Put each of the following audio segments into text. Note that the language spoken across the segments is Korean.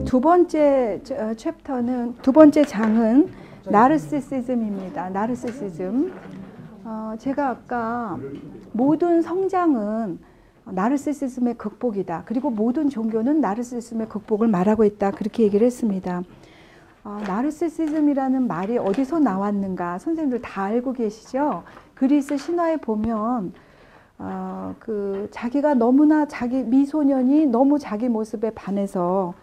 두 번째 챕터는, 두 번째 장은 나르시시즘입니다. 나르시시즘. 제가 아까 모든 성장은 나르시시즘의 극복이다. 그리고 모든 종교는 나르시시즘의 극복을 말하고 있다. 그렇게 얘기를 했습니다. 나르시시즘이라는 말이 어디서 나왔는가 선생님들 다 알고 계시죠? 그리스 신화에 보면 자기가 너무나 자기 미소년이 너무 자기 모습에 반해서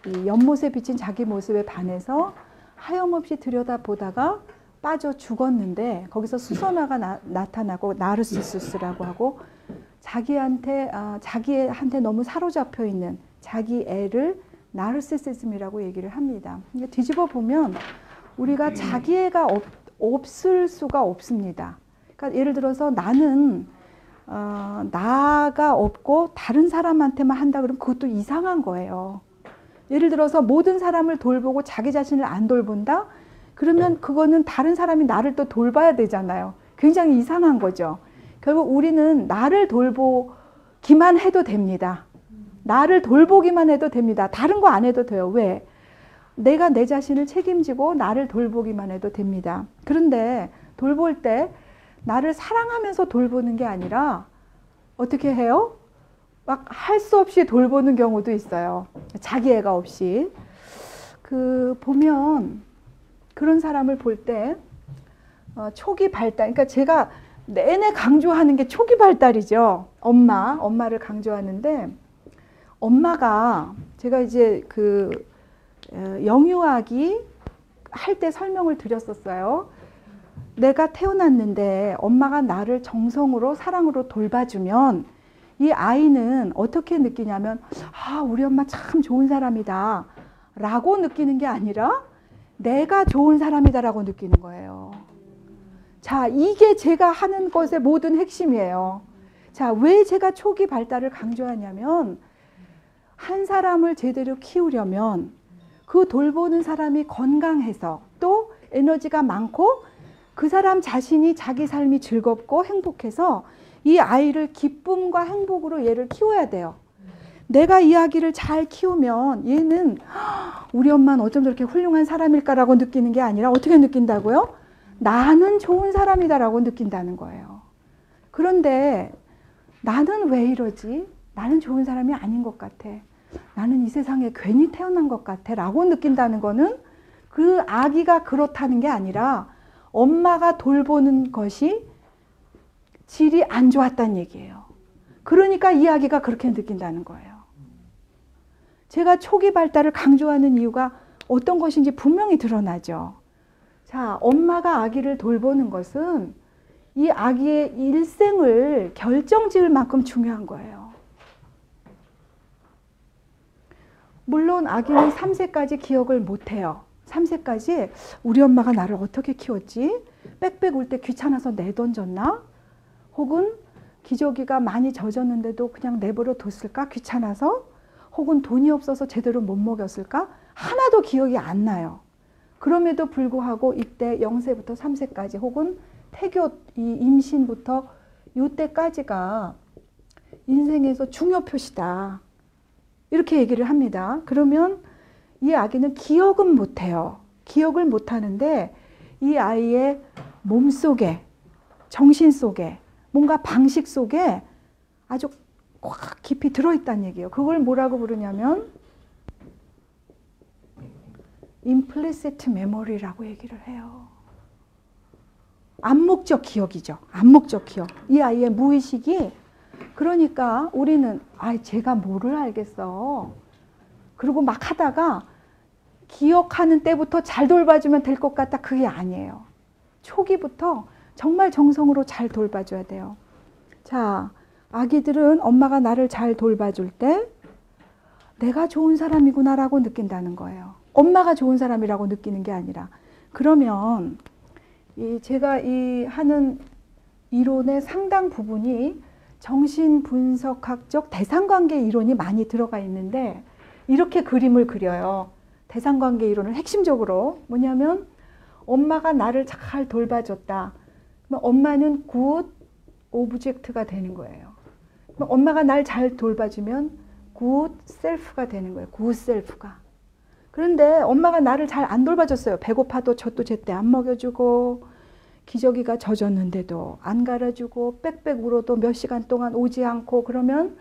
이 연못에 비친 자기 모습에 반해서 하염없이 들여다보다가 빠져 죽었는데 거기서 수선화가 나타나고 나르시수스라고 하고 자기한테 너무 사로잡혀 있는 자기 애를 나르시시즘이라고 얘기를 합니다. 뒤집어 보면 우리가 자기 애가 없을 수가 없습니다. 그러니까 예를 들어서 나는 나가 없고 다른 사람한테만 한다 그러면 그것도 이상한 거예요. 예를 들어서 모든 사람을 돌보고 자기 자신을 안 돌본다? 그러면 그거는 다른 사람이 나를 또 돌봐야 되잖아요. 굉장히 이상한 거죠. 결국 우리는 나를 돌보기만 해도 됩니다. 나를 돌보기만 해도 됩니다. 다른 거 안 해도 돼요. 왜? 내가 내 자신을 책임지고 나를 돌보기만 해도 됩니다. 그런데 돌볼 때 나를 사랑하면서 돌보는 게 아니라 어떻게 해요? 막 할 수 없이 돌보는 경우도 있어요. 자기 애가 없이. 보면 그런 사람을 볼 때 초기 발달, 그러니까 제가 내내 강조하는 게 초기 발달이죠. 엄마를 강조하는데 엄마가 제가 이제 영유아기 할 때 설명을 드렸었어요. 내가 태어났는데 엄마가 나를 정성으로 사랑으로 돌봐주면 이 아이는 어떻게 느끼냐면 우리 엄마 참 좋은 사람이다 라고 느끼는 게 아니라 내가 좋은 사람이다 라고 느끼는 거예요. 자, 이게 제가 하는 것의 모든 핵심이에요. 자, 왜 제가 초기 발달을 강조하냐면 한 사람을 제대로 키우려면 그 돌보는 사람이 건강해서 또 에너지가 많고 그 사람 자신이 자기 삶이 즐겁고 행복해서 이 아이를 기쁨과 행복으로 얘를 키워야 돼요. 내가 이 아기를 잘 키우면 얘는 우리 엄마는 어쩜 저렇게 훌륭한 사람일까라고 느끼는 게 아니라 어떻게 느낀다고요? 나는 좋은 사람이다라고 느낀다는 거예요. 그런데 나는 왜 이러지? 나는 좋은 사람이 아닌 것 같아. 나는 이 세상에 괜히 태어난 것 같아 라고 느낀다는 거는 그 아기가 그렇다는 게 아니라 엄마가 돌보는 것이 질이 안 좋았다는 얘기예요. 그러니까 이 아기가 그렇게 느낀다는 거예요. 제가 초기 발달을 강조하는 이유가 어떤 것인지 분명히 드러나죠. 자, 엄마가 아기를 돌보는 것은 이 아기의 일생을 결정지을 만큼 중요한 거예요. 물론 아기는 3세까지 기억을 못해요. 3세까지 우리 엄마가 나를 어떻게 키웠지? 빽빽 울 때 귀찮아서 내던졌나? 혹은 기저귀가 많이 젖었는데도 그냥 내버려 뒀을까? 귀찮아서? 혹은 돈이 없어서 제대로 못 먹였을까? 하나도 기억이 안 나요. 그럼에도 불구하고 이때 0세부터 3세까지 혹은 태교 임신부터 이때까지가 인생에서 중요표시다. 이렇게 얘기를 합니다. 그러면 이 아기는 기억은 못해요. 기억을 못하는데 이 아이의 몸속에, 정신 속에, 뭔가 방식 속에 아주 꽉 깊이 들어있다는 얘기예요. 그걸 뭐라고 부르냐면 implicit memory라고 얘기를 해요. 암묵적 기억이죠. 암묵적 기억. 이 아이의 무의식이 그러니까 우리는 제가 뭐를 알겠어. 그리고 막 하다가 기억하는 때부터 잘 돌봐주면 될 것 같다. 그게 아니에요. 초기부터 정말 정성으로 잘 돌봐줘야 돼요. 자, 아기들은 엄마가 나를 잘 돌봐줄 때 내가 좋은 사람이구나라고 느낀다는 거예요. 엄마가 좋은 사람이라고 느끼는 게 아니라. 그러면 제가 하는 이론의 상당 부분이 정신분석학적 대상관계 이론이 많이 들어가 있는데 이렇게 그림을 그려요. 대상관계 이론을 핵심적으로 뭐냐면 엄마가 나를 잘 돌봐줬다. 그럼 엄마는 굿 오브젝트가 되는 거예요. 그럼 엄마가 날 잘 돌봐주면 굿 셀프가 되는 거예요. 굿 셀프가. 그런데 엄마가 나를 잘 안 돌봐줬어요. 배고파도 젖도 제때 안 먹여주고, 기저귀가 젖었는데도 안 갈아주고, 빽빽 울어도 몇 시간 동안 오지 않고, 그러면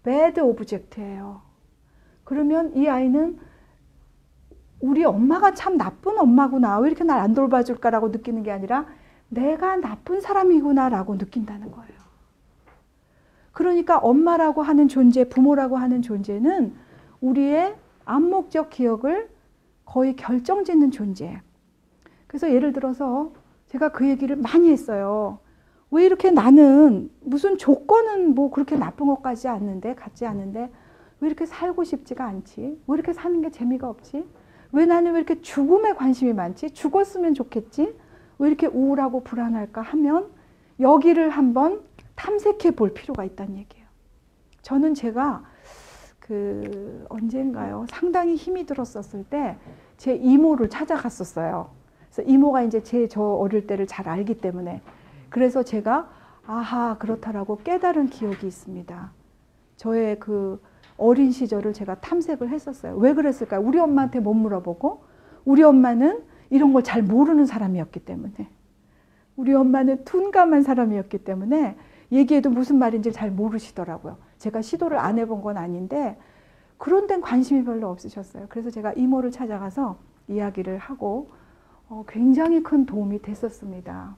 배드 오브젝트예요. 그러면 이 아이는 우리 엄마가 참 나쁜 엄마구나, 왜 이렇게 날 안 돌봐줄까라고 느끼는 게 아니라 내가 나쁜 사람이구나라고 느낀다는 거예요. 그러니까 엄마라고 하는 존재, 부모라고 하는 존재는 우리의 암묵적 기억을 거의 결정짓는 존재. 그래서 예를 들어서 제가 그 얘기를 많이 했어요. 왜 이렇게 나는 무슨 조건은 뭐 그렇게 나쁜 것까지 같지 않은데 왜 이렇게 살고 싶지가 않지? 왜 이렇게 사는 게 재미가 없지? 왜 나는 왜 이렇게 죽음에 관심이 많지? 죽었으면 좋겠지? 왜 이렇게 우울하고 불안할까 하면 여기를 한번 탐색해 볼 필요가 있다는 얘기예요. 저는 제가 언젠가요? 상당히 힘이 들었었을 때 제 이모를 찾아갔었어요. 그래서 이모가 이제 저 어릴 때를 잘 알기 때문에 그래서 제가 아하 그렇다라고 깨달은 기억이 있습니다. 저의 그 어린 시절을 제가 탐색을 했었어요. 왜 그랬을까요? 우리 엄마한테 못 물어보고 우리 엄마는 이런 걸 잘 모르는 사람이었기 때문에 우리 엄마는 둔감한 사람이었기 때문에 얘기해도 무슨 말인지 잘 모르시더라고요. 제가 시도를 안 해본 건 아닌데 그런 데는 관심이 별로 없으셨어요. 그래서 제가 이모를 찾아가서 이야기를 하고 굉장히 큰 도움이 됐었습니다.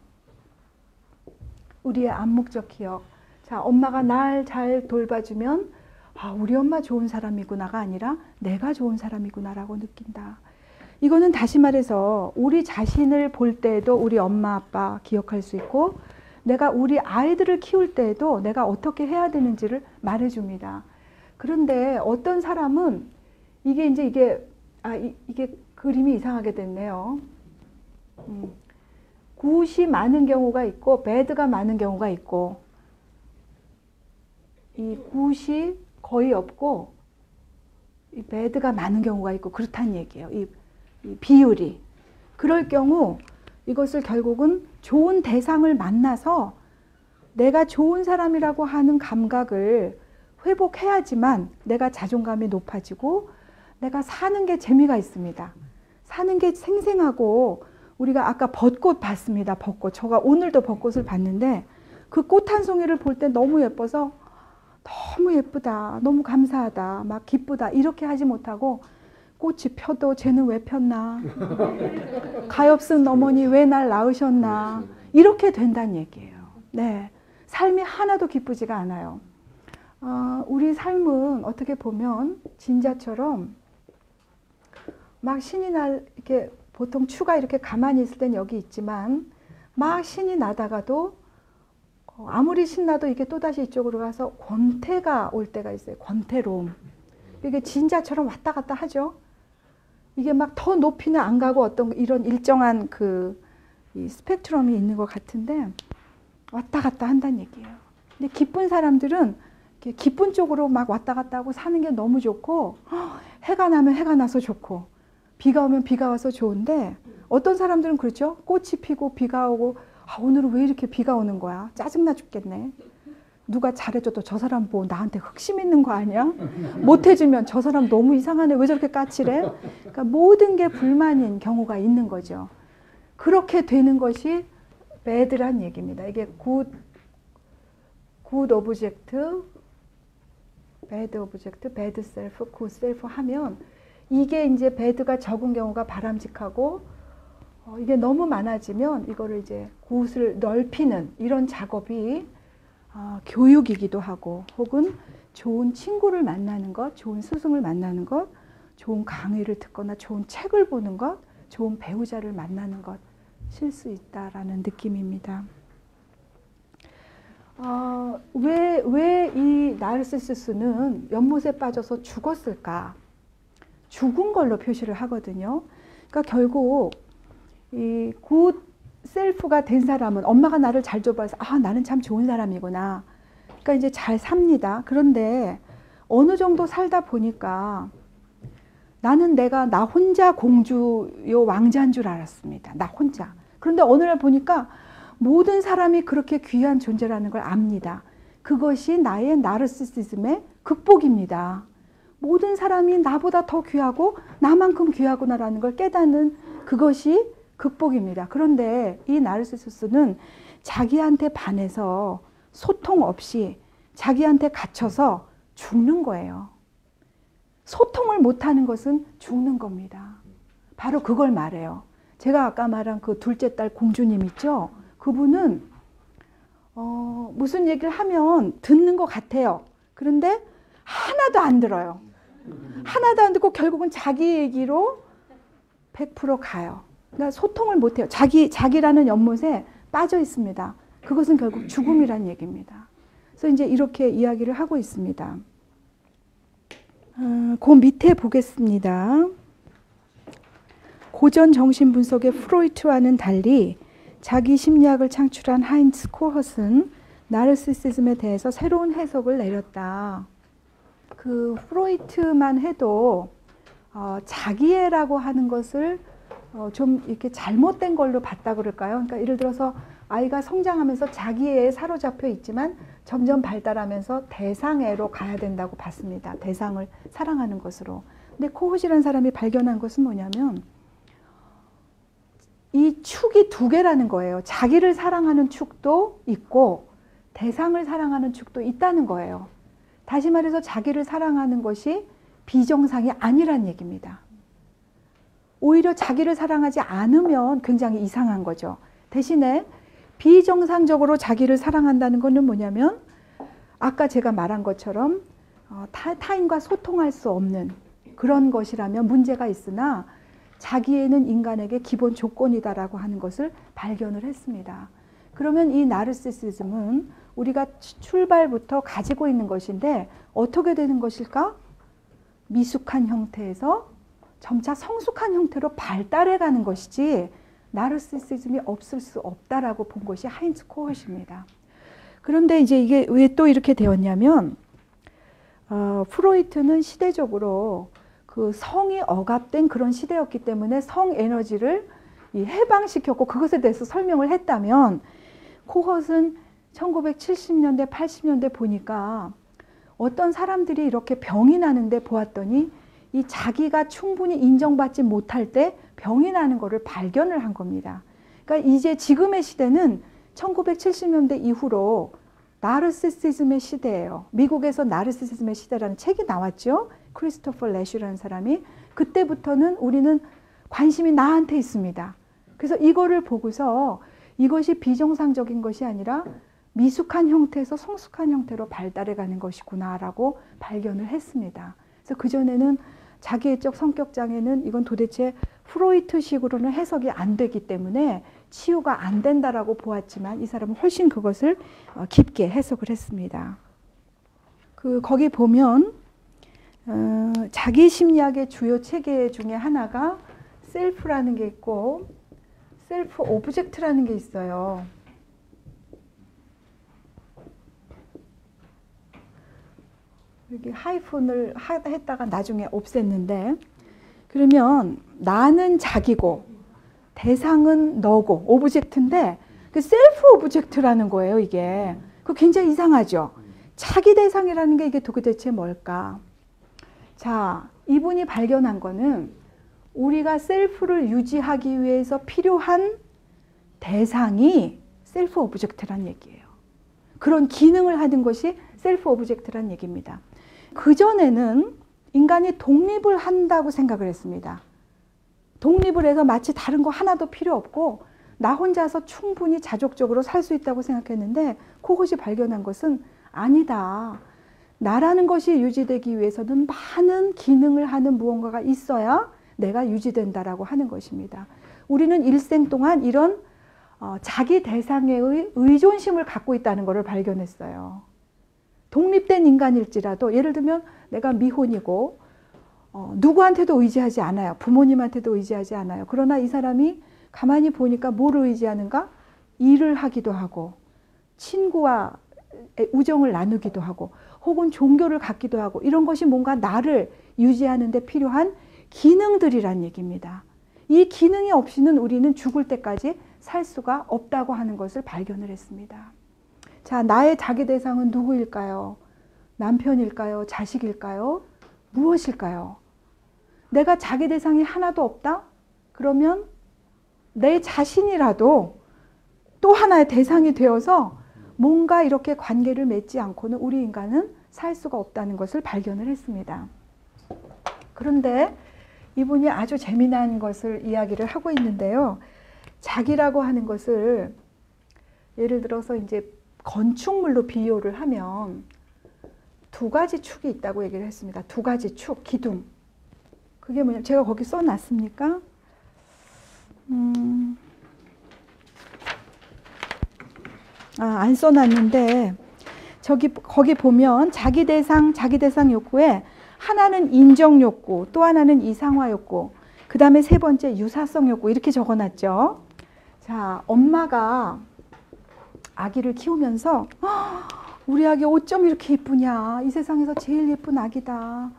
우리의 암묵적 기억. 자, 엄마가 날 잘 돌봐주면 아, 우리 엄마 좋은 사람이구나가 아니라 내가 좋은 사람이구나라고 느낀다. 이거는 다시 말해서 우리 자신을 볼 때에도 우리 엄마 아빠 기억할 수 있고 내가 우리 아이들을 키울 때에도 내가 어떻게 해야 되는지를 말해줍니다. 그런데 어떤 사람은 이게 그림이 이상하게 됐네요. 굿이 많은 경우가 있고 배드가 많은 경우가 있고 이 굿이 거의 없고 이 배드가 많은 경우가 있고 그렇다는 얘기예요. 이 비율이. 그럴 경우 이것을 결국은 좋은 대상을 만나서 내가 좋은 사람이라고 하는 감각을 회복해야지만 내가 자존감이 높아지고 내가 사는 게 재미가 있습니다. 사는 게 생생하고 우리가 아까 벚꽃 봤습니다. 벚꽃. 제가 오늘도 벚꽃을 봤는데 그 꽃 한 송이를 볼 때 너무 예뻐서 너무 예쁘다. 너무 감사하다. 막 기쁘다. 이렇게 하지 못하고 꽃이 펴도 쟤는 왜 폈나. 가엾은 어머니 왜 날 낳으셨나. 이렇게 된다는 얘기예요. 네, 삶이 하나도 기쁘지가 않아요. 우리 삶은 어떻게 보면 진자처럼 막 신이 이렇게 보통 추가 이렇게 가만히 있을 땐 여기 있지만 막 신이 나다가도 아무리 신나도 이게 또다시 이쪽으로 가서 권태가 올 때가 있어요. 권태로움. 이게 진자처럼 왔다 갔다 하죠. 이게 막 더 높이는 안 가고 어떤 이런 일정한 이 스펙트럼이 있는 것 같은데 왔다 갔다 한다는 얘기예요. 근데 기쁜 사람들은 이렇게 기쁜 쪽으로 막 왔다 갔다 하고 사는 게 너무 좋고 해가 나면 해가 나서 좋고 비가 오면 비가 와서 좋은데 어떤 사람들은 그렇죠. 꽃이 피고 비가 오고 오늘은 왜 이렇게 비가 오는 거야. 짜증나 죽겠네. 누가 잘해줘도 저 사람 뭐 나한테 흑심 있는 거 아니야? 못해주면 저 사람 너무 이상하네. 왜 저렇게 까칠해? 그러니까 모든 게 불만인 경우가 있는 거죠. 그렇게 되는 것이 배드란 얘기입니다. 이게 굿 오브젝트, 배드 오브젝트, 배드 셀프, 굿 셀프 하면 이게 이제 배드가 적은 경우가 바람직하고 이게 너무 많아지면 이거를 이제 굿을 넓히는 이런 작업이 교육이기도 하고 혹은 좋은 친구를 만나는 것, 좋은 스승을 만나는 것, 좋은 강의를 듣거나 좋은 책을 보는 것, 좋은 배우자를 만나는 것일 수 있다라는 느낌입니다. 왜 이 나르시시스는 연못에 빠져서 죽었을까? 죽은 걸로 표시를 하거든요. 그러니까 결국 이 굿 셀프가 된 사람은 엄마가 나를 잘 줘봐서 나는 참 좋은 사람이구나. 그러니까 이제 잘 삽니다. 그런데 어느 정도 살다 보니까 나는 나 혼자 공주요 왕자인 줄 알았습니다. 나 혼자. 그런데 어느 날 보니까 모든 사람이 그렇게 귀한 존재라는 걸 압니다. 그것이 나의 나르시시즘의 극복입니다. 모든 사람이 나보다 더 귀하고 나만큼 귀하구나라는 걸 깨닫는 그것이 극복입니다. 그런데 이 나르시시스는 자기한테 반해서 소통 없이 자기한테 갇혀서 죽는 거예요. 소통을 못하는 것은 죽는 겁니다. 바로 그걸 말해요. 제가 아까 말한 그 둘째 딸 공주님 있죠? 그분은 무슨 얘기를 하면 듣는 것 같아요. 그런데 하나도 안 들어요. 하나도 안 듣고 결국은 자기 얘기로 100% 가요. 그러니까 소통을 못해요. 자기라는 연못에 빠져 있습니다. 그것은 결국 죽음이란 얘기입니다. 그래서 이제 이렇게 이야기를 하고 있습니다. 그 밑에 보겠습니다. 고전 정신분석의 프로이트와는 달리 자기 심리학을 창출한 하인츠 코헛은 나르시시즘에 대해서 새로운 해석을 내렸다. 그 프로이트만 해도 자기애라고 하는 것을 좀 이렇게 잘못된 걸로 봤다 그럴까요? 그러니까 예를 들어서 아이가 성장하면서 자기애에 사로잡혀 있지만 점점 발달하면서 대상애로 가야 된다고 봤습니다. 대상을 사랑하는 것으로. 근데 코헛이라는 사람이 발견한 것은 뭐냐면 이 축이 두 개라는 거예요. 자기를 사랑하는 축도 있고 대상을 사랑하는 축도 있다는 거예요. 다시 말해서 자기를 사랑하는 것이 비정상이 아니란 얘기입니다. 오히려 자기를 사랑하지 않으면 굉장히 이상한 거죠. 대신에 비정상적으로 자기를 사랑한다는 것은 뭐냐면 아까 제가 말한 것처럼 타인과 소통할 수 없는 그런 것이라면 문제가 있으나 자기애는 인간에게 기본 조건이다라고 하는 것을 발견을 했습니다. 그러면 이 나르시시즘은 우리가 출발부터 가지고 있는 것인데 어떻게 되는 것일까? 미숙한 형태에서 점차 성숙한 형태로 발달해 가는 것이지 나르시시즘이 없을 수 없다라고 본 것이 하인츠 코헛입니다. 그런데 이제 이게 왜 또 이렇게 되었냐면 프로이트는 시대적으로 그 성이 억압된 그런 시대였기 때문에 성 에너지를 해방시켰고 그것에 대해서 설명을 했다면 코헛은 1970년대, 80년대 보니까 어떤 사람들이 이렇게 병이 나는데 보았더니 이 자기가 충분히 인정받지 못할 때 병이 나는 것을 발견을 한 겁니다. 그러니까 이제 지금의 시대는 1970년대 이후로 나르시시즘의 시대예요. 미국에서 나르시시즘의 시대라는 책이 나왔죠. 크리스토퍼 레쉬라는 사람이. 그때부터는 우리는 관심이 나한테 있습니다. 그래서 이거를 보고서 이것이 비정상적인 것이 아니라 미숙한 형태에서 성숙한 형태로 발달해가는 것이구나라고 발견을 했습니다. 그래서 그전에는 자기애적 성격장애는 이건 도대체 프로이트식으로는 해석이 안 되기 때문에 치유가 안 된다라고 보았지만 이 사람은 훨씬 그것을 깊게 해석을 했습니다. 거기 보면 자기 심리학의 주요 체계 중에 하나가 셀프라는 게 있고 셀프 오브젝트라는 게 있어요. 이렇게 하이픈을 했다가 나중에 없앴는데 그러면 나는 자기고 대상은 너고 오브젝트인데 그 셀프 오브젝트라는 거예요. 이게 그 굉장히 이상하죠. 자기 대상이라는 게 이게 도대체 뭘까? 자, 이분이 발견한 거는 우리가 셀프를 유지하기 위해서 필요한 대상이 셀프 오브젝트란 얘기예요. 그런 기능을 하는 것이 셀프 오브젝트란 얘기입니다. 그전에는 인간이 독립을 한다고 생각을 했습니다. 독립을 해서 마치 다른 거 하나도 필요 없고 나 혼자서 충분히 자족적으로 살 수 있다고 생각했는데 코헛이 발견한 것은 아니다. 나라는 것이 유지되기 위해서는 많은 기능을 하는 무언가가 있어야 내가 유지된다라고 하는 것입니다. 우리는 일생 동안 이런 자기 대상의 의존심을 갖고 있다는 것을 발견했어요. 독립된 인간일지라도 예를 들면 내가 미혼이고 누구한테도 의지하지 않아요. 부모님한테도 의지하지 않아요. 그러나 이 사람이 가만히 보니까 뭐를 의지하는가? 일을 하기도 하고 친구와 우정을 나누기도 하고 혹은 종교를 갖기도 하고 이런 것이 뭔가 나를 유지하는 데 필요한 기능들이란 얘기입니다. 이 기능이 없이는 우리는 죽을 때까지 살 수가 없다고 하는 것을 발견을 했습니다. 자, 나의 자기 대상은 누구일까요? 남편일까요? 자식일까요? 무엇일까요? 내가 자기 대상이 하나도 없다? 그러면 내 자신이라도 또 하나의 대상이 되어서 뭔가 이렇게 관계를 맺지 않고는 우리 인간은 살 수가 없다는 것을 발견을 했습니다. 그런데 이분이 아주 재미난 것을 이야기를 하고 있는데요. 자기라고 하는 것을 예를 들어서 이제 건축물로 비유를 하면 두 가지 축이 있다고 얘기를 했습니다. 두 가지 축, 기둥. 그게 뭐냐면 제가 거기 써놨습니까? 안 써놨는데 거기 보면 자기 대상 욕구에 하나는 인정 욕구, 또 하나는 이상화 욕구, 그 다음에 세 번째 유사성 욕구 이렇게 적어놨죠. 자, 엄마가 아기를 키우면서 우리 아기 어쩜 이렇게 예쁘냐, 이 세상에서 제일 예쁜 아기다,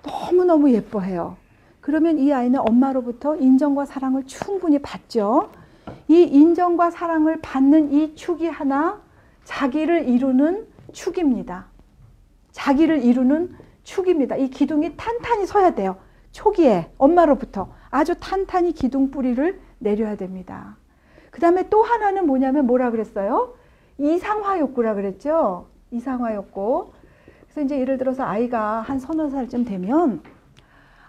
너무너무 예뻐해요. 그러면 이 아이는 엄마로부터 인정과 사랑을 충분히 받죠. 이 인정과 사랑을 받는 이 축이 하나 자기를 이루는 축입니다. 자기를 이루는 축입니다. 이 기둥이 탄탄히 서야 돼요. 초기에 엄마로부터 아주 탄탄히 기둥 뿌리를 내려야 됩니다. 그 다음에 또 하나는 뭐냐면 뭐라 그랬어요? 이상화 욕구라 그랬죠. 이상화 욕구. 그래서 이제 예를 들어서 아이가 한 서너 살쯤 되면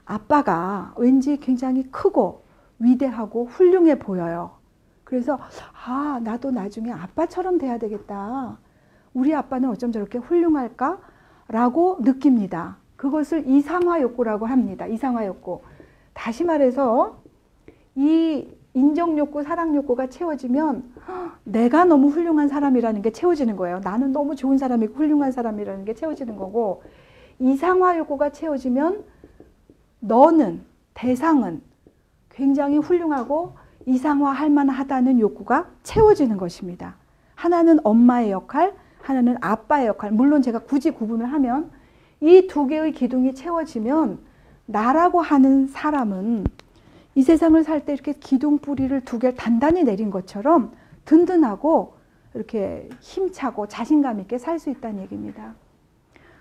아빠가 왠지 굉장히 크고 위대하고 훌륭해 보여요. 그래서 나도 나중에 아빠처럼 돼야 되겠다. 우리 아빠는 어쩜 저렇게 훌륭할까? 라고 느낍니다. 그것을 이상화 욕구라고 합니다. 이상화 욕구. 다시 말해서 이 인정 욕구, 사랑 욕구가 채워지면 내가 너무 훌륭한 사람이라는 게 채워지는 거예요. 나는 너무 좋은 사람이고 훌륭한 사람이라는 게 채워지는 거고, 이상화 욕구가 채워지면 너는, 대상은 굉장히 훌륭하고 이상화할 만하다는 욕구가 채워지는 것입니다. 하나는 엄마의 역할, 하나는 아빠의 역할. 물론 제가 굳이 구분을 하면 이 두 개의 기둥이 채워지면 나라고 하는 사람은 이 세상을 살 때 이렇게 기둥 뿌리를 두 개를 단단히 내린 것처럼 든든하고 이렇게 힘차고 자신감 있게 살 수 있다는 얘기입니다.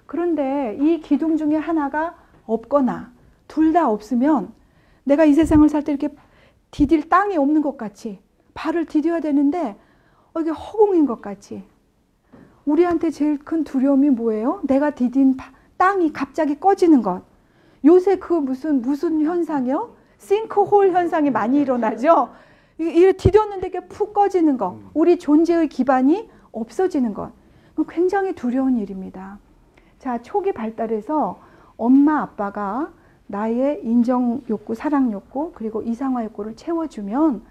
그런데 이 기둥 중에 하나가 없거나 둘 다 없으면 내가 이 세상을 살 때 이렇게 디딜 땅이 없는 것 같이, 발을 디뎌야 되는데 이게 허공인 것 같이. 우리한테 제일 큰 두려움이 뭐예요? 내가 디딘 땅이 갑자기 꺼지는 것. 요새 그 무슨 현상이요? 싱크홀 현상이 많이 일어나죠. 이게 디뎠는데 이게 푹 꺼지는 것. 우리 존재의 기반이 없어지는 것. 굉장히 두려운 일입니다. 자, 초기 발달에서 엄마 아빠가 나의 인정 욕구, 사랑 욕구, 그리고 이상화 욕구를 채워주면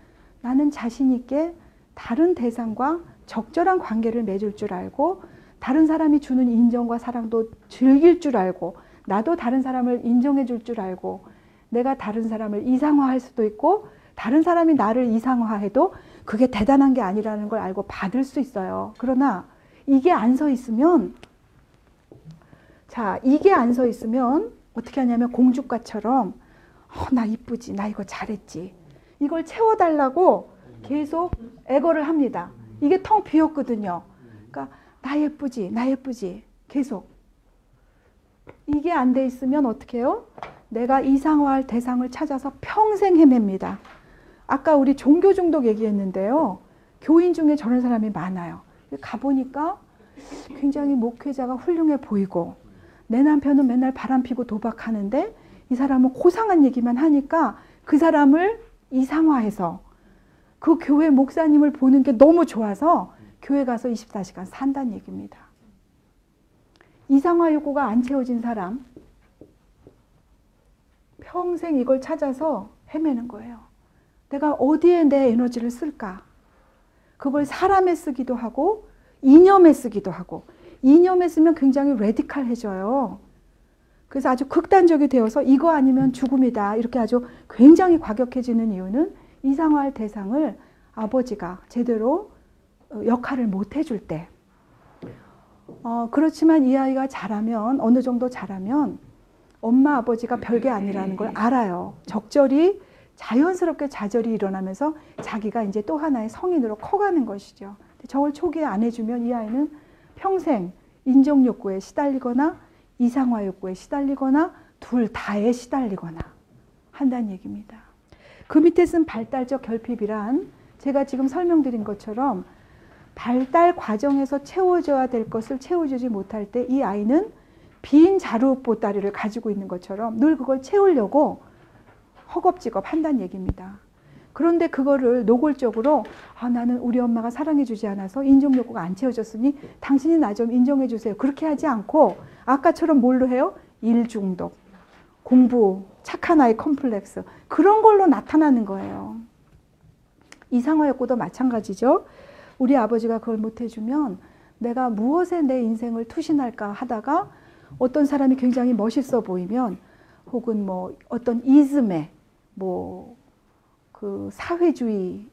나는 자신 있게 다른 대상과 적절한 관계를 맺을 줄 알고, 다른 사람이 주는 인정과 사랑도 즐길 줄 알고, 나도 다른 사람을 인정해 줄 줄 알고, 내가 다른 사람을 이상화할 수도 있고 다른 사람이 나를 이상화해도 그게 대단한 게 아니라는 걸 알고 받을 수 있어요. 그러나 이게 안 서 있으면, 이게 안 서 있으면 어떻게 하냐면 공주과처럼 나 이쁘지, 나 이거 잘했지, 이걸 채워달라고 계속 애거를 합니다. 이게 텅 비었거든요. 그러니까 나 예쁘지, 나 예쁘지 계속. 이게 안 돼 있으면 어떻게 해요? 내가 이상화할 대상을 찾아서 평생 헤맵니다. 아까 우리 종교 중독 얘기했는데요. 교인 중에 저런 사람이 많아요. 가보니까 굉장히 목회자가 훌륭해 보이고, 내 남편은 맨날 바람피고 도박하는데 이 사람은 고상한 얘기만 하니까 그 사람을 이상화해서 그 교회 목사님을 보는 게 너무 좋아서 교회 가서 24시간 산다는 얘기입니다. 이상화 욕구가 안 채워진 사람, 평생 이걸 찾아서 헤매는 거예요. 내가 어디에 내 에너지를 쓸까? 그걸 사람에 쓰기도 하고 이념에 쓰기도 하고, 이념에 쓰면 굉장히 레디칼해져요. 그래서 아주 극단적이 되어서 이거 아니면 죽음이다, 이렇게 아주 굉장히 과격해지는 이유는 이상화할 대상을 아버지가 제대로 역할을 못 해줄 때. 그렇지만 이 아이가 자라면, 어느 정도 자라면 엄마 아버지가 별게 아니라는 걸 알아요. 적절히 자연스럽게 좌절이 일어나면서 자기가 이제 또 하나의 성인으로 커가는 것이죠. 저걸 초기에 안 해주면 이 아이는 평생 인정 욕구에 시달리거나 이상화 욕구에 시달리거나 둘 다에 시달리거나 한다는 얘기입니다. 그 밑에 쓴 발달적 결핍이란 제가 지금 설명드린 것처럼 발달 과정에서 채워줘야 될 것을 채워주지 못할 때 이 아이는 빈 자루보따리를 가지고 있는 것처럼 늘 그걸 채우려고 허겁지겁 한다는 얘기입니다. 그런데 그거를 노골적으로 나는 우리 엄마가 사랑해주지 않아서 인정욕구가 안 채워졌으니 당신이 나 좀 인정해주세요. 그렇게 하지 않고 아까처럼 뭘로 해요? 일 중독, 공부, 착한 아이 컴플렉스 그런 걸로 나타나는 거예요. 이상화욕구도 마찬가지죠. 우리 아버지가 그걸 못해주면 내가 무엇에 내 인생을 투신할까 하다가 어떤 사람이 굉장히 멋있어 보이면 혹은 뭐 어떤 이즘에 뭐 그 사회주의에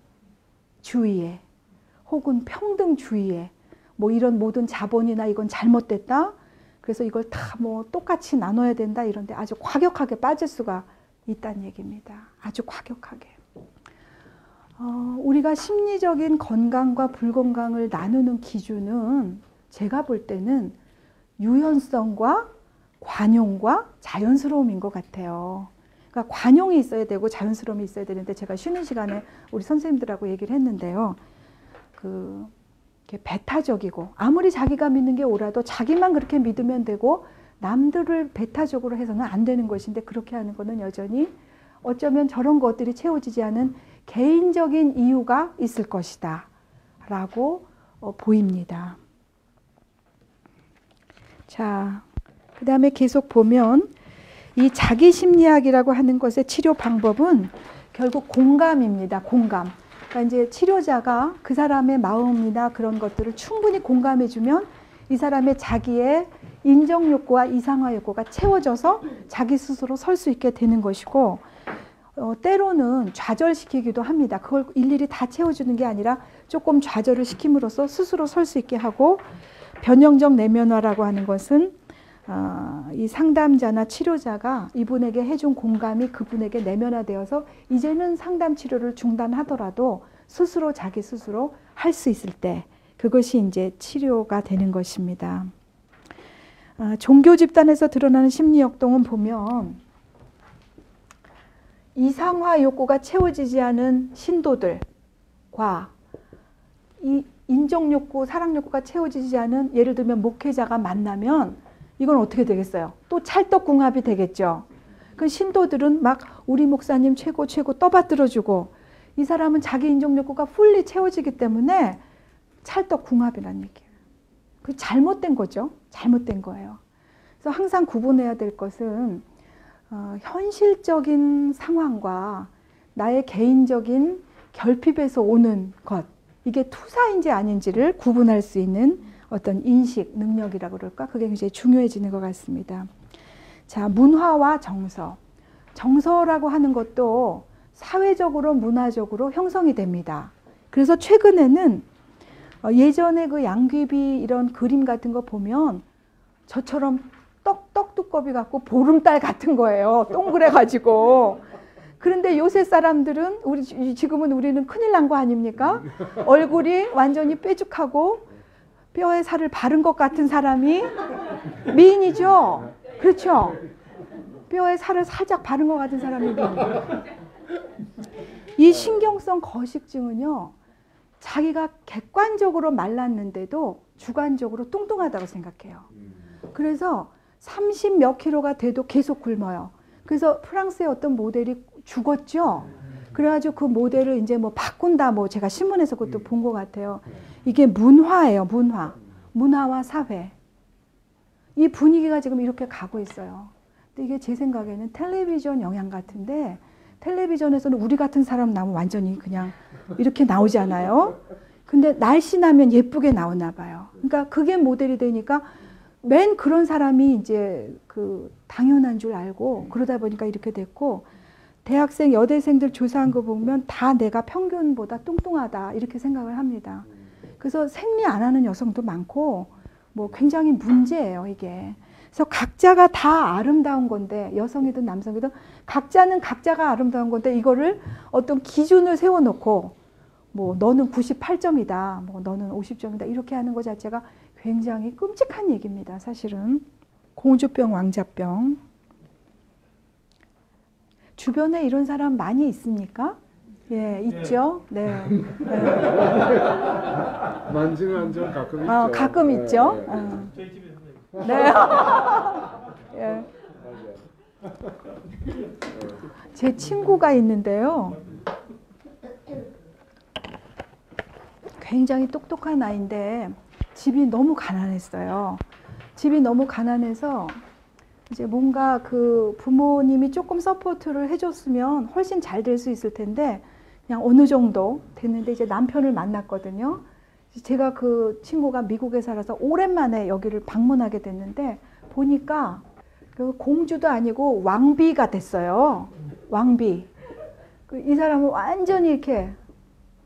혹은 평등주의에 뭐 이런 모든 자본이나 이건 잘못됐다. 그래서 이걸 다 뭐 똑같이 나눠야 된다 이런데 아주 과격하게 빠질 수가 있다는 얘기입니다. 아주 과격하게. 우리가 심리적인 건강과 불건강을 나누는 기준은 제가 볼 때는 유연성과 관용과 자연스러움인 것 같아요. 그러니까 관용이 있어야 되고 자연스러움이 있어야 되는데 제가 쉬는 시간에 우리 선생님들하고 얘기를 했는데요. 이렇게 배타적이고 아무리 자기가 믿는 게 옳아도 자기만 그렇게 믿으면 되고 남들을 배타적으로 해서는 안 되는 것인데 그렇게 하는 것은 여전히 어쩌면 저런 것들이 채워지지 않은 개인적인 이유가 있을 것이다 라고 보입니다. 자, 그 다음에 계속 보면 이 자기심리학이라고 하는 것의 치료 방법은 결국 공감입니다. 공감. 그러니까 이제 치료자가 그 사람의 마음이나 그런 것들을 충분히 공감해주면 이 사람의 자기의 인정욕구와 이상화욕구가 채워져서 자기 스스로 설 수 있게 되는 것이고 때로는 좌절시키기도 합니다. 그걸 일일이 다 채워주는 게 아니라 조금 좌절을 시킴으로써 스스로 설 수 있게 하고 변형적 내면화라고 하는 것은 이 상담자나 치료자가 이분에게 해준 공감이 그분에게 내면화되어서 이제는 상담 치료를 중단하더라도 스스로 자기 스스로 할 수 있을 때 그것이 이제 치료가 되는 것입니다. 종교 집단에서 드러나는 심리 역동은 보면 이상화 욕구가 채워지지 않은 신도들과 이 인정 욕구, 사랑 욕구가 채워지지 않은 예를 들면 목회자가 만나면 이건 어떻게 되겠어요? 또 찰떡궁합이 되겠죠. 그 신도들은 막 우리 목사님 최고 떠받들어주고 이 사람은 자기 인정 욕구가 풀리 채워지기 때문에 찰떡궁합이라는 얘기예요. 그 잘못된 거죠. 잘못된 거예요. 그래서 항상 구분해야 될 것은 현실적인 상황과 나의 개인적인 결핍에서 오는 것 이게 투사인지 아닌지를 구분할 수 있는 어떤 인식, 능력이라고 그럴까? 그게 굉장히 중요해지는 것 같습니다. 자, 문화와 정서. 정서라고 하는 것도 사회적으로, 문화적으로 형성이 됩니다. 그래서 최근에는 예전에 그 양귀비 이런 그림 같은 거 보면 저처럼 떡 두꺼비 같고 보름달 같은 거예요. 동그래가지고. 그런데 요새 사람들은 지금은 우리는 큰일 난 거 아닙니까? 얼굴이 완전히 뾰족하고 뼈에 살을 바른 것 같은 사람이 미인이죠. 그렇죠? 뼈에 살을 살짝 바른 것 같은 사람이 미인. 이 신경성 거식증은요. 자기가 객관적으로 말랐는데도 주관적으로 뚱뚱하다고 생각해요. 그래서 30 몇 킬로가 돼도 계속 굶어요. 그래서 프랑스의 어떤 모델이 죽었죠. 그래가지고 그 모델을 이제 뭐 바꾼다 뭐 제가 신문에서 그것도 본 것 같아요. 이게 문화예요. 문화와 사회. 이 분위기가 지금 이렇게 가고 있어요. 근데 이게 제 생각에는 텔레비전 영향 같은데 텔레비전에서는 우리 같은 사람 나오면 완전히 그냥 이렇게 나오잖아요. 근데 날씬하면 예쁘게 나오나 봐요. 그러니까 그게 모델이 되니까 맨 그런 사람이 이제 그 당연한 줄 알고 그러다 보니까 이렇게 됐고 대학생, 여대생들 조사한 거 보면 다 내가 평균보다 뚱뚱하다 이렇게 생각을 합니다. 그래서 생리 안 하는 여성도 많고 뭐 굉장히 문제예요, 이게. 그래서 각자가 다 아름다운 건데 여성이든 남성이든 각자는 각자가 아름다운 건데 이거를 어떤 기준을 세워놓고 뭐 너는 98점이다, 뭐 너는 50점이다 이렇게 하는 것 자체가 굉장히 끔찍한 얘기입니다, 사실은. 공주병, 왕자병. 주변에 이런 사람 많이 있습니까? 예, 있죠. 네. 많지는 않죠. 가끔 있죠. 가끔 있죠. 저희 집에서 네. 예. 제 친구가 있는데요. 굉장히 똑똑한 아이인데 집이 너무 가난했어요. 집이 너무 가난해서 이제 뭔가 그 부모님이 조금 서포트를 해줬으면 훨씬 잘 될 수 있을 텐데 그냥 어느 정도 됐는데 이제 남편을 만났거든요. 제가 그 친구가 미국에 살아서 오랜만에 여기를 방문하게 됐는데 보니까 그 공주도 아니고 왕비가 됐어요. 왕비. 이 사람을 완전히 이렇게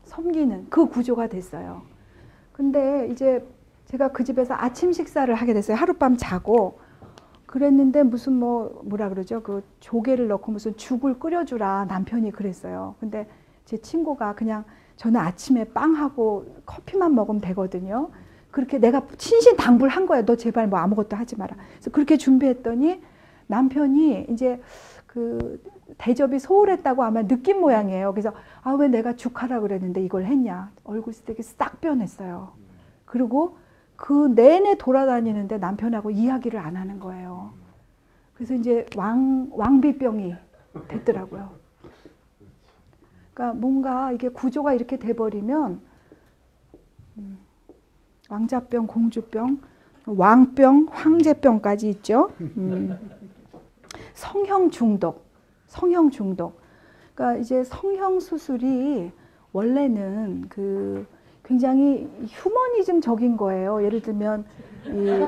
섬기는 그 구조가 됐어요. 근데 이제 제가 그 집에서 아침 식사를 하게 됐어요. 하룻밤 자고. 그랬는데 무슨 뭐라 그러죠? 그 조개를 넣고 무슨 죽을 끓여주라 남편이 그랬어요. 근데 제 친구가 그냥 저는 아침에 빵하고 커피만 먹으면 되거든요. 그렇게 내가 신신당부한 거예요. 너 제발 뭐 아무것도 하지 마라. 그래서 그렇게 준비했더니 남편이 이제 그 대접이 소홀했다고 아마 느낀 모양이에요. 그래서 아, 왜 내가 죽하라 그랬는데 이걸 했냐. 얼굴이 되게 싹 변했어요. 그리고 그 내내 돌아다니는데 남편하고 이야기를 안 하는 거예요. 그래서 이제 왕비병이 됐더라고요. 그러니까 뭔가 이게 구조가 이렇게 돼버리면 왕자병, 공주병, 왕병, 황제병까지 있죠. 성형 중독. 그러니까 이제 성형 수술이 원래는 그 굉장히 휴머니즘적인 거예요. 예를 들면 이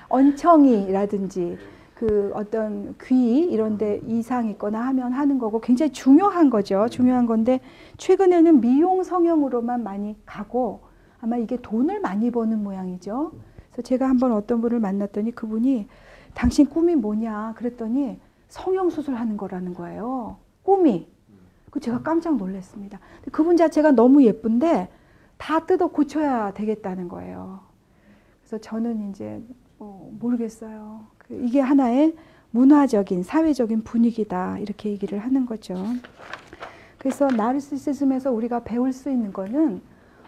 언청이라든지 그 어떤 귀 이런 데 이상 있거나 하면 하는 거고 굉장히 중요한 거죠. 중요한 건데 최근에는 미용 성형으로만 많이 가고 아마 이게 돈을 많이 버는 모양이죠. 그래서 제가 한번 어떤 분을 만났더니 그분이 당신 꿈이 뭐냐 그랬더니 성형수술 하는 거라는 거예요. 꿈이. 그 제가 깜짝 놀랐습니다. 그분 자체가 너무 예쁜데 다 뜯어 고쳐야 되겠다는 거예요. 그래서 저는 이제 모르겠어요. 이게 하나의 문화적인 사회적인 분위기다 이렇게 얘기를 하는 거죠. 그래서 나르시시즘에서 우리가 배울 수 있는 거는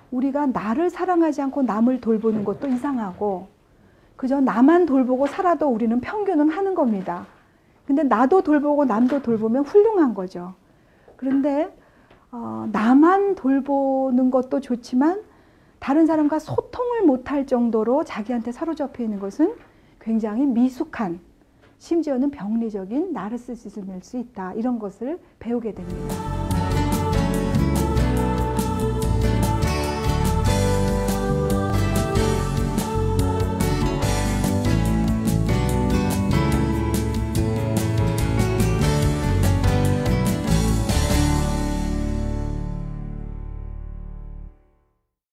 우리가 나를 사랑하지 않고 남을 돌보는 것도 이상하고 그저 나만 돌보고 살아도 우리는 평균은 하는 겁니다. 근데 나도 돌보고 남도 돌보면 훌륭한 거죠. 그런데 나만 돌보는 것도 좋지만 다른 사람과 소통을 못할 정도로 자기한테 사로잡혀 있는 것은 굉장히 미숙한 심지어는 병리적인 나르시시즘일 수 있다. 이런 것을 배우게 됩니다.